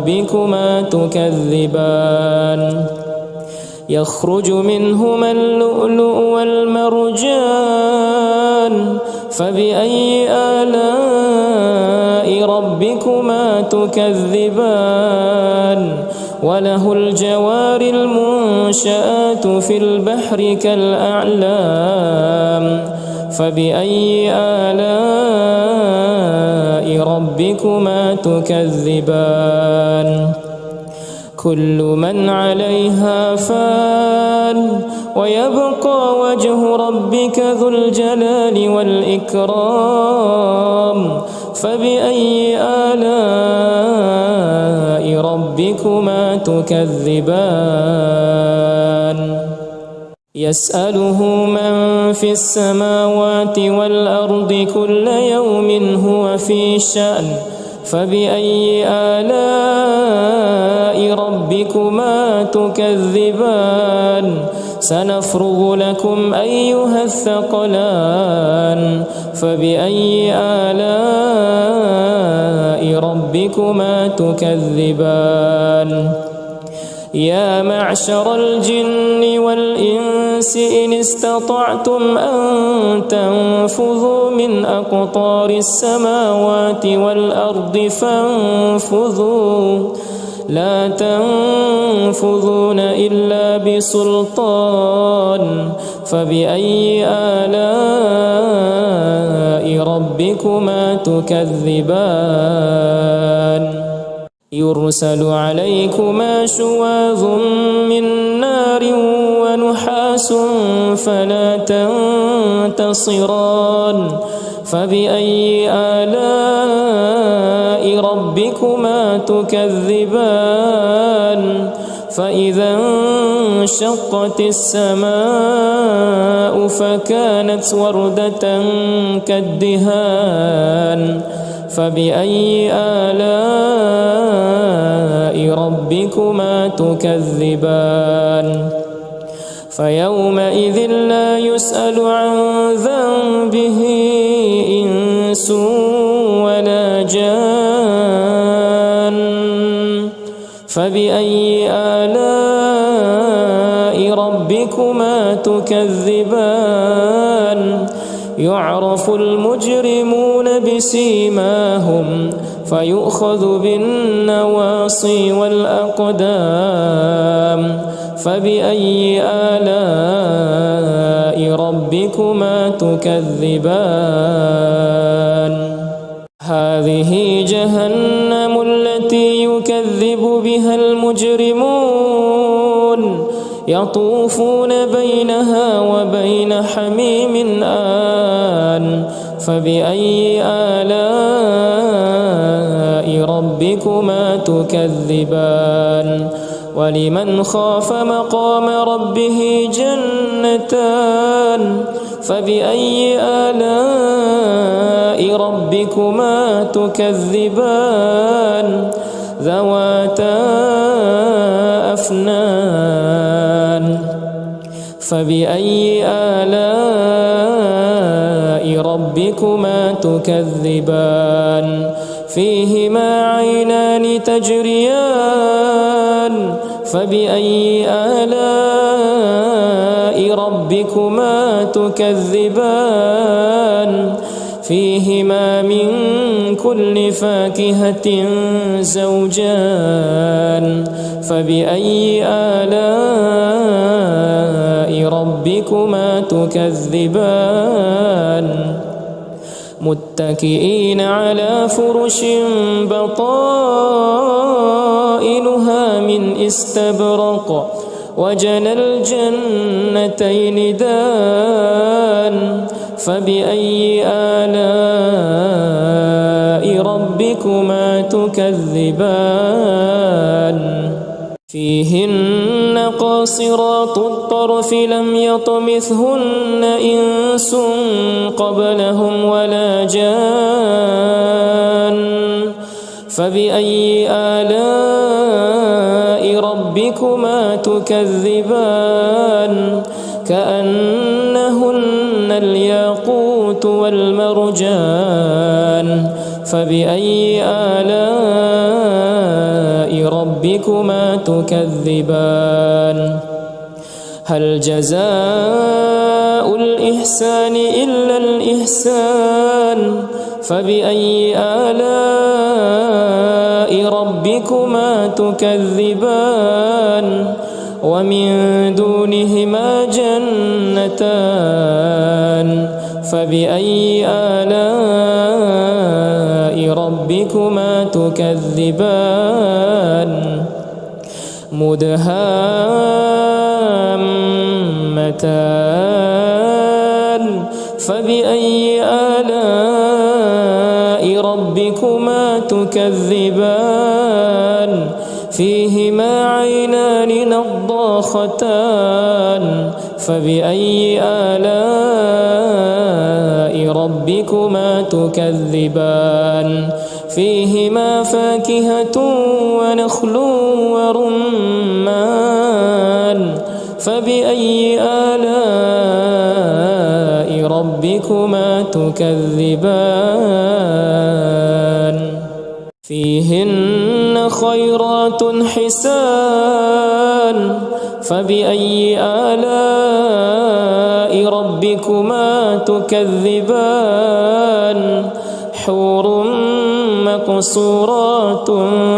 ربكما تكذبان يخرج منهما اللؤلؤ والمرجان فبأي آلاء ربكما تكذبان وله الجوار المنشآت في البحر كالأعلام فبأي آلاء ربكما تكذبان كل من عليها فان ويبقى وجه ربك ذو الجلال والإكرام فبأي آلاء ربكما تكذبان يسأله من في السماوات والأرض كل يوم هو في شأن فبأي آلاء ربكما تكذبان سنفرغ لكم أيها الثقلان فبأي آلاء ربكما تكذبان يا معشر الجن والإنس إن استطعتم أن تنفذوا من أقطار السماوات والأرض فانفذوا لا تنفذون إلا بسلطان فبأي آلاء ربكما تكذبان يرسل عليكما شواظ من نار ونحاس فلا تنتصران فبأي آلاء ربكما تكذبان فإذا انشقت السماء فكانت وردة كالدهان فبأي آلاء ربكما تكذبان فيومئذ لا يسأل عن ذنبه إنس ولا جان فبأي آلاء ربكما تكذبان يعرف المجرمون بسيماهم فيؤخذ بالنواصي والأقدام فبأي آلاء ربكما تكذبان هذه جهنم التي يكذب بها المجرمون يطوفون بينها وبين حميم آن فبأي آلاء ربكما تكذبان ولمن خاف مقام ربه جنتان فبأي آلاء ربكما تكذبان ذواتا أفنان فبأي آلاء ربكما تكذبان فيهما عينان تجريان فبأي آلاء ربكما تكذبان فيهما من كل فاكهة زوجان فبأي آلاء ربكما تكذبان متكئين على فرش بطائنها من استبرق وجنى الجنتين دان فبأي آلاء ربكما تكذبان فيهن قاصرات الطرف لم يطمثهن إنس قبلهم ولا جان فبأي آلاء ربكما تكذبان كأنهن الياقوت والمرجان فبأي آلاء ربكما تكذبان هل جزاء الإحسان إلا الإحسان فبأي آلاء ربكما تكذبان ومن دونهما جنتان فبأي آلاء ربكما تكذبان مدهامتان فبأي آلاء ربكما تكذبان فيهما عينان نضاختان فبأي آلاء ربكما تكذبان فيهما فاكهة ونخل ورمان فبأي آلاء ربكما تكذبان فيهن خيرات حسان فبأي آلاء ربكما تكذبان حور مقصورات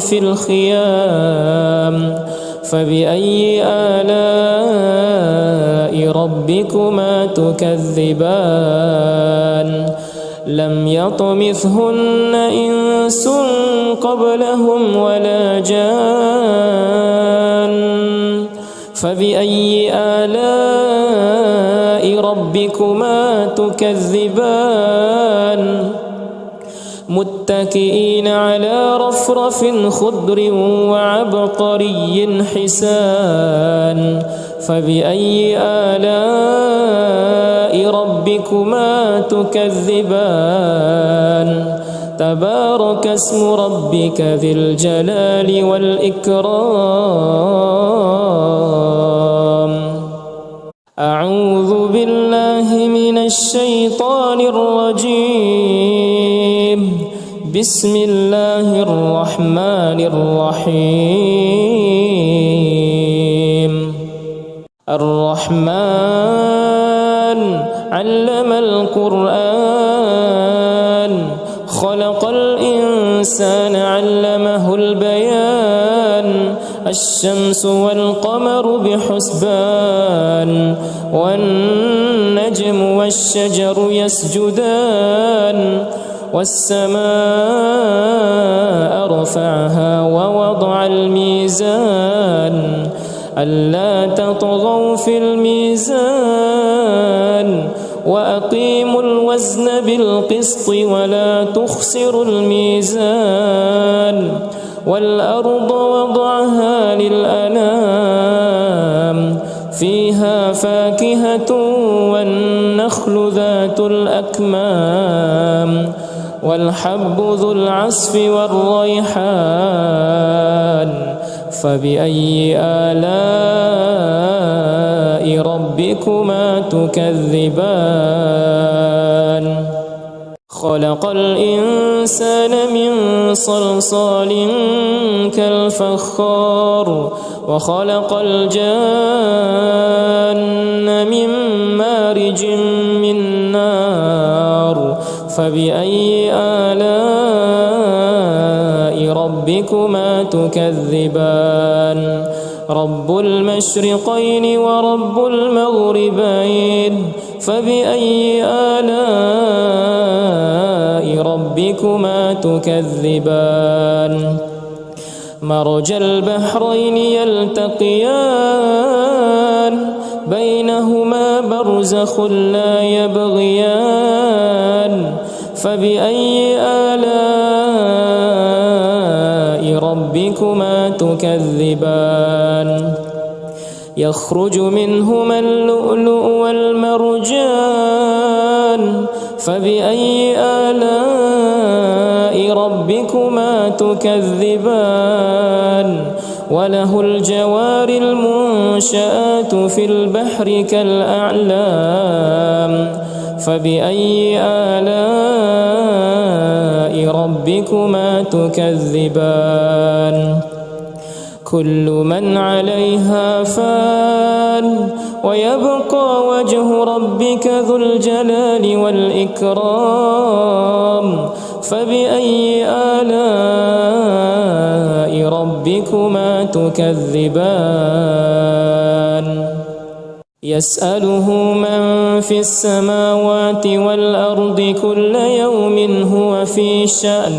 في الخيام فبأي آلاء ربكما تكذبان لم يطمثهن إنس قبلهم ولا جان فبأي آلاء ربكما تكذبان متكئين على رفرف خضر وعبقري حسان فبأي آلاء ربكما تكذبان تبارك اسم ربك ذي الجلال والإكرام أعوذ بالله من الشيطان الرجيم بسم الله الرحمن الرحيم الرحمن علم القرآن خلق الإنسان علمه البيان الشمس والقمر بحسبان والنجم والشجر يسجدان والسماء رفعها ووضع الميزان ألا تطغوا في الميزان وأقيموا الوزن بالقسط ولا تخسروا الميزان والأرض وضعها للأنام فيها فاكهة والنخل ذات الأكمام والحب ذو العصف والريحان فبأي آلاء ربكما تكذبان خلق الإنسان من صلصال كالفخار وخلق الجان من مارج من نار فبأي آلاء ربكما تكذبان رب المشرقين ورب المغربين فبأي آلاء ربكما تكذبان مرج البحرين يلتقيان بينهما برزخ لا يبغيان فبأي آلاء ربكما تكذبان يخرج منهما اللؤلؤ والمرجان فبأي آلاء ربكما تكذبان وله الجوار المنشآت في البحر كالأعلام فبأي آلاء ربكما تكذبان كل من عليها فان ويبقى وجه ربك ذو الجلال والإكرام فبأي آلاء ربكما تكذبان يسأله من في السماوات والأرض كل يوم هو في شأن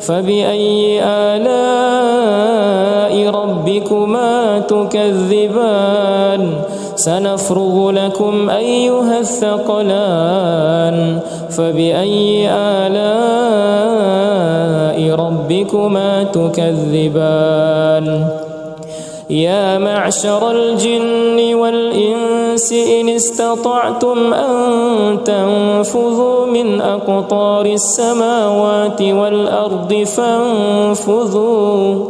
فبأي آلاء ربكما تكذبان سنفرغ لكم أيها الثقلان فبأي آلاء ربكما تكذبان يا معشر الجن والإنس إن استطعتم أن تنفذوا من أقطار السماوات والأرض فانفذوا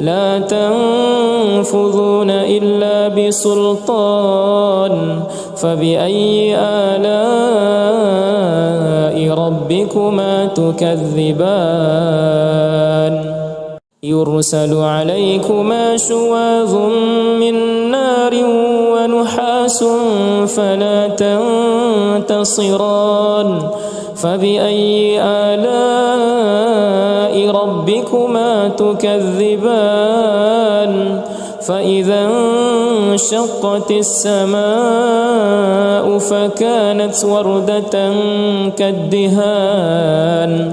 لا تنفذون إلا بسلطان فبأي آلاء ربكما تكذبان يرسل عليكما شواظ من نار ونحاس فلا تنتصران فبأي آلاء ربكما تكذبان فإذا انشقت السماء فكانت وردة كالدهان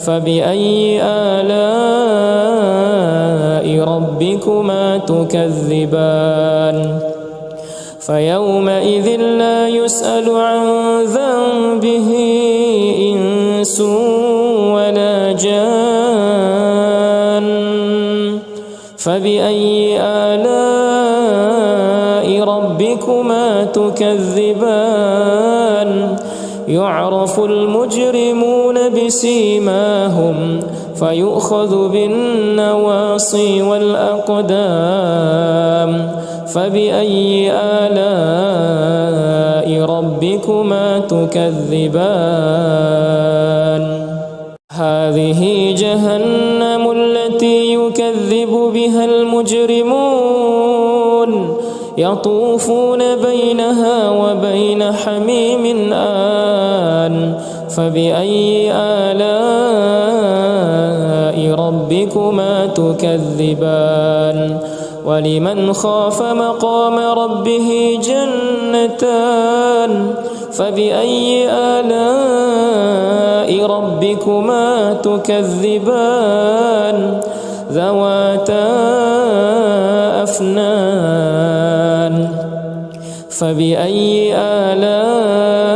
فبأي آلاء ربكما تكذبان فيومئذ لا يسأل عن ذنبه إنس ولا جان فبأي آلاء ربكما تكذبان يعرف المجرمون بسيماهم فيؤخذ بالنواصي والأقدام فبأي آلاء ربكما تكذبان هذه جهنم التي يكذب بها المجرمون يطوفون بينها وبين حميم آن فبأي آلاء ربكما تكذبان ولمن خاف مقام ربه جنتان فبأي آلاء ربكما تكذبان ذواتا أفنان فبأي آلاء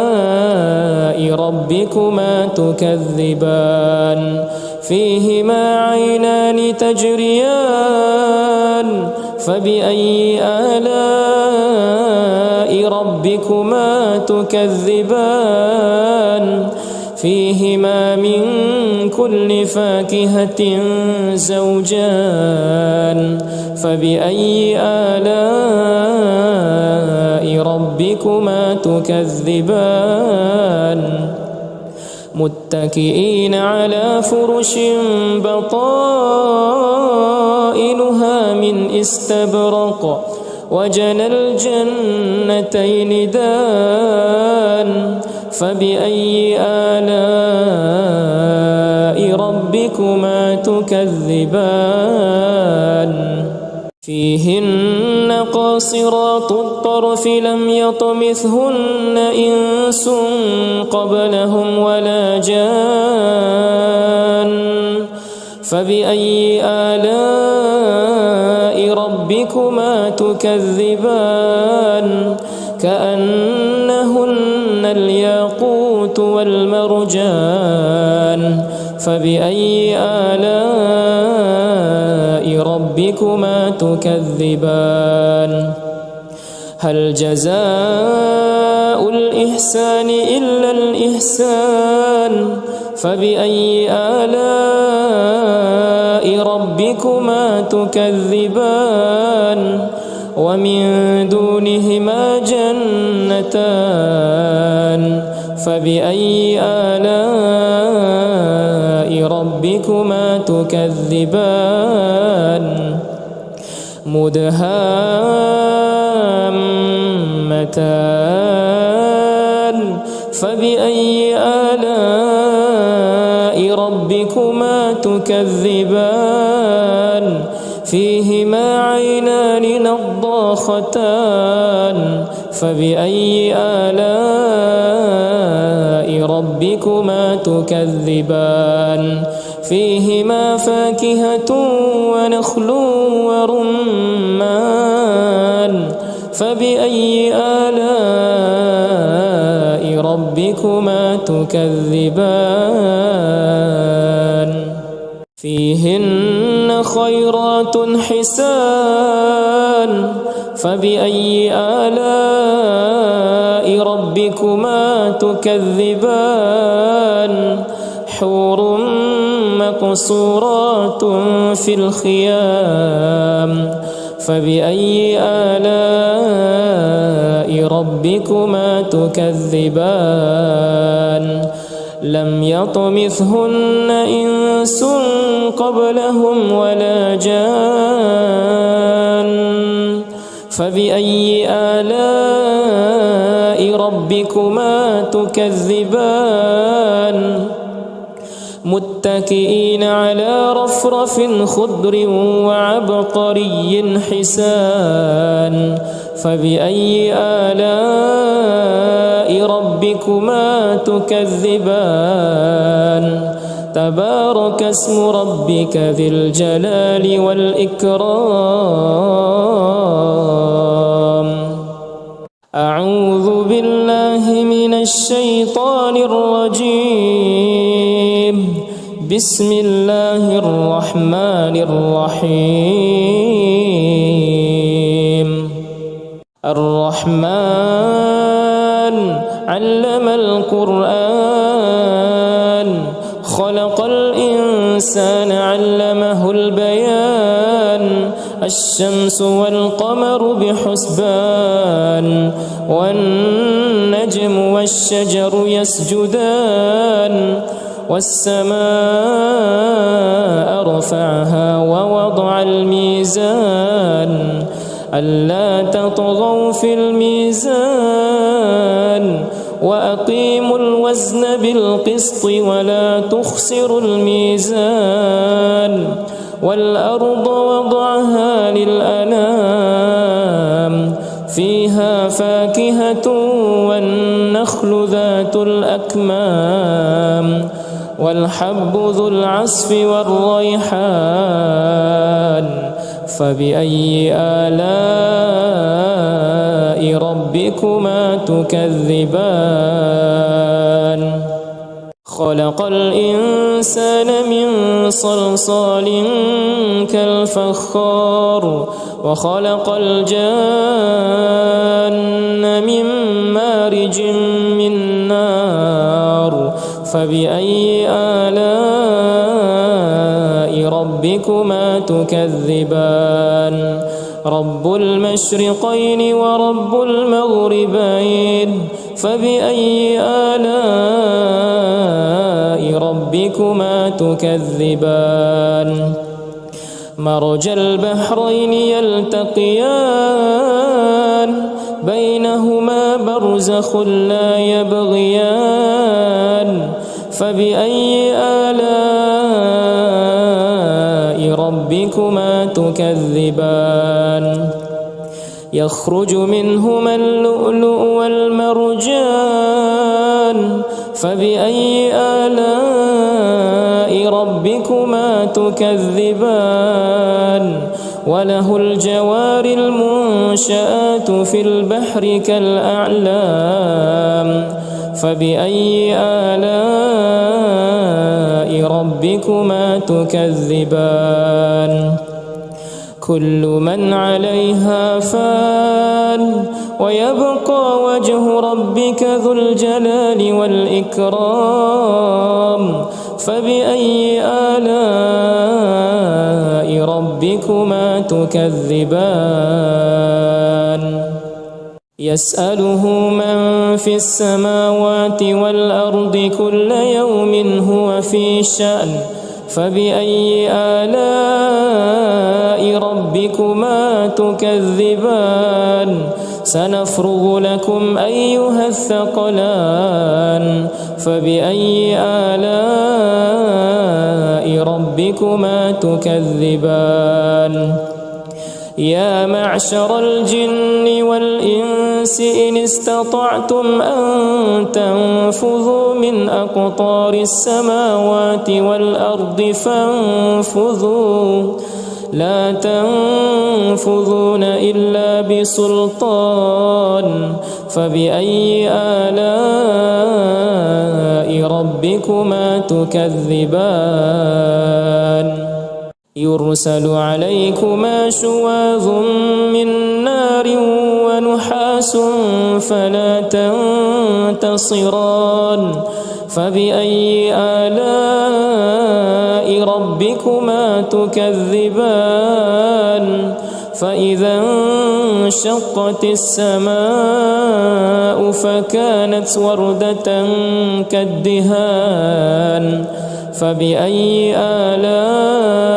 ربكما تكذبان فيهما عينان تجريان فبأي آلاء ربكما تكذبان فيهما من كل فاكهة زوجان فبأي آلاء ربكما تكذبان متكئين على فرش بطائنها من استبرق وجنى الجنتين دان فبأي آلاء ربكما تكذبان فيهن قاصرات الطرف لم يطمثهن إنس قبلهم ولا جان فبأي آلاء ربكما تكذبان كأنهن الياقوت والمرجان فبأي آلاء ربكما تكذبان هل جزاء الإحسان إلا الإحسان فبأي آلاء ربكما تكذبان ومن دونهما جنتان فبأي آلاء ربكما تكذبان مدهامتان فبأي آلاء ربكما تكذبان فيهما عينان نضاختان فبأي آلاء ربكما تكذبان فيهما فاكهة ونخل ورمان فبأي آلاء ربكما تكذبان فيهن خيرات حسان فبأي آلاء ربكما تكذبان حور مقصورات في الخيام فبأي آلاء ربكما تكذبان لم يطمثهن إنس قبلهم ولا جان فبأي آلاء ربكما تكذبان متكئين على رفرف خضر وعبقري حسان فبأي آلاء ربكما تكذبان تبارك اسم ربك ذي الجلال والإكرام أعوذ بالله من الشيطان الرجيم بسم الله الرحمن الرحيم الرحمن علم القرآن خلق الإنسان علمه البيان الشمس والقمر بحسبان والنجم والشجر يسجدان والسماء رفعها ووضع الميزان ألا تطغوا في الميزان وأقيموا الوزن بالقسط ولا تخسروا الميزان والأرض وضعها للأنام فيها فاكهة والنخل ذات الأكمام والحب ذو العصف والريحان فبأي آلاء ربكما تكذبان خلق الإنسان من صلصال كالفخار وخلق الجان من مارج من نار فبأي آلاء ربكما تكذبان رب المشرقين ورب المغربين فبأي آلاء ربكما تكذبان مرج البحرين يلتقيان بينهما برزخ لا يبغيان فبأي آلاء ربكما تكذبان يخرج منهما اللؤلؤ والمرجان فبأي آلاء ربكما تكذبان وله الجوار المنشآت في البحر كالأعلام فبأي آلاء ربكما تكذبان كل من عليها فان ويبقى وجه ربك ذو الجلال والإكرام فبأي آلاء ربكما تكذبان يسأله من في السماوات والأرض كل يوم هو في شأن فبأي آلاء ربكما تكذبان سنفرغ لكم أيها الثقلان فبأي آلاء ربكما تكذبان يا معشر الجن والإنس إن استطعتم أن تنفذوا من أقطار السماوات والأرض فانفذوا لا تنفذون إلا بسلطان فبأي آلاء ربكما تكذبان يرسل عليكما شواظ من نار ونحاس فلا تنتصران فبأي آلاء ربكما تكذبان فإذا انشقت السماء فكانت وردة كالدهان فبأي آلاء